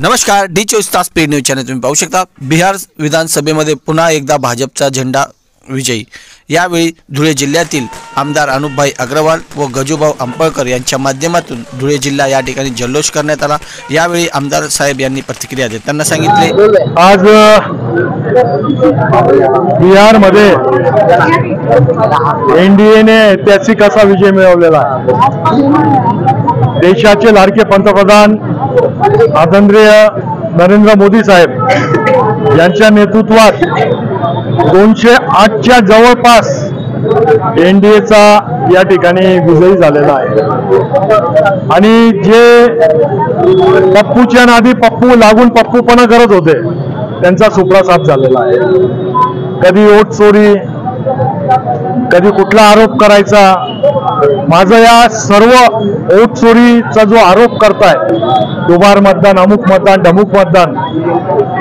नमस्कार, डी 24 तास paid news channel तुम्ही पाहू शकता। बिहार विधानसभेमध्ये पुन्हा एकदा भाजपचा झेंडा विजयी। यावेळी धुळे जिल्ह्यातील आमदार अनुपभाई अग्रवाल व गजूभाऊ अंपळकर यांच्या माध्यमातून धुळे जिल्हा या ठिकाणी जल्लोष करण्यात आला। यावेळी आमदार साहेब यांनी प्रतिक्रिया देताना सांगितले, आज बिहारमध्ये एनडीएने ऐतिहासिक असा विजय मिळवलेला आहे। देशाचे लाडके पंतप्रधान आदरणीय नरेंद्र मोदी साहेब यांच्या नेतृत्वात 208च्या जवळपास एनडीएचा या ठिकाणी विजयी झालेला आहे। आणि जे पप्पूच्या नादी पप्पू लागून पप्पूपणा करत होते त्यांचा सुपडा साफ झालेला आहे। कधी वोट चोरी, कधी कुठला आरोप करायचा। माझं या सर्व वोट चोरीचा जो आरोप करताय, दुबार मतदान, अमुक मतदान, ढमुक मतदान,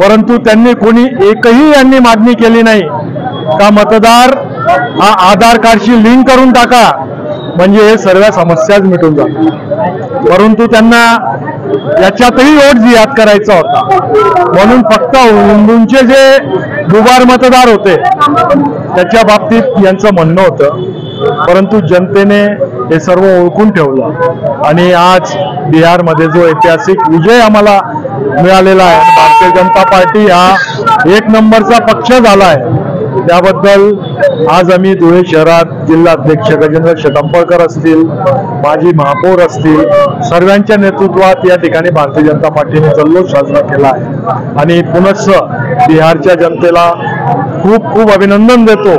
परंतु त्यांनी कोणी एकही यांनी मागणी केली नाही का मतदार हा आधार कार्डशी लिंक करून टाका म्हणजे हे सर्व समस्याच मिटून जातात। परंतु त्यांना याच्यातही वोट जिहाद करायचा होता, म्हणून फक्त हिंदूंचे जे दुबार मतदार होते त्याच्या बाबतीत यांचं म्हणणं होतं, परंतु जनतेने हे सर्व ओळखून ठेवलं आणि आज बिहारमध्ये जो ऐतिहासिक विजय आम्हाला मिळालेला आहे, भारतीय जनता पार्टी हा एक नंबरचा पक्ष झाला आहे। त्याबद्दल आज आम्ही धुळे शहरात जिल्हाध्यक्ष गजेंद्र शेटंपळकर असतील, माजी महापौर असतील, सर्वांच्या नेतृत्वात या ठिकाणी भारतीय जनता पार्टीने जल्लोष साजरा केला आहे आणि पुनश्च बिहारच्या जनतेला खूप खूप अभिनंदन देतो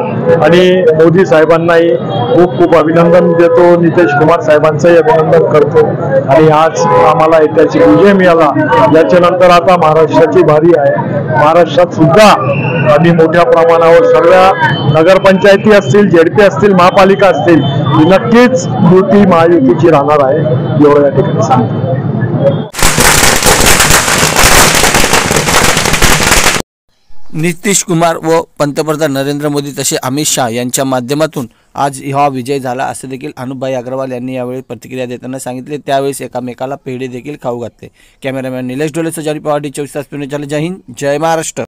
आणि मोदी साहेबांनाही खूप खूप अभिनंदन देतो, नितीश कुमार साहेबांचंही अभिनंदन करतो। आणि आज आम्हाला ऐतिहासिक विजय मिळाला। याच्यानंतर आता महाराष्ट्राची बारी आहे। महाराष्ट्रात सुद्धा आम्ही मोठ्या प्रमाणावर सर्व नगरपंचायती असतील, जेडपी असतील, महापालिका असतील, ही नक्कीच युती महायुतीची राहणार आहे, एवढं या ठिकाणी सांगतो। नितीश कुमार व पंतप्रधान नरेंद्र मोदी तसे अमित शाह यांच्या माध्यमातून आज हा विजय झाला असे देखील अनुपभाई अग्रवाल यांनी यावेळी प्रतिक्रिया देताना सांगितले। त्यावेळेस एकामेकाला पेढे देखील खाऊ घातले। कॅमेरामॅन निलेश डोलेसह जारी पवार, डी 24 तास पुणे। जय हिंद, जय महाराष्ट्र।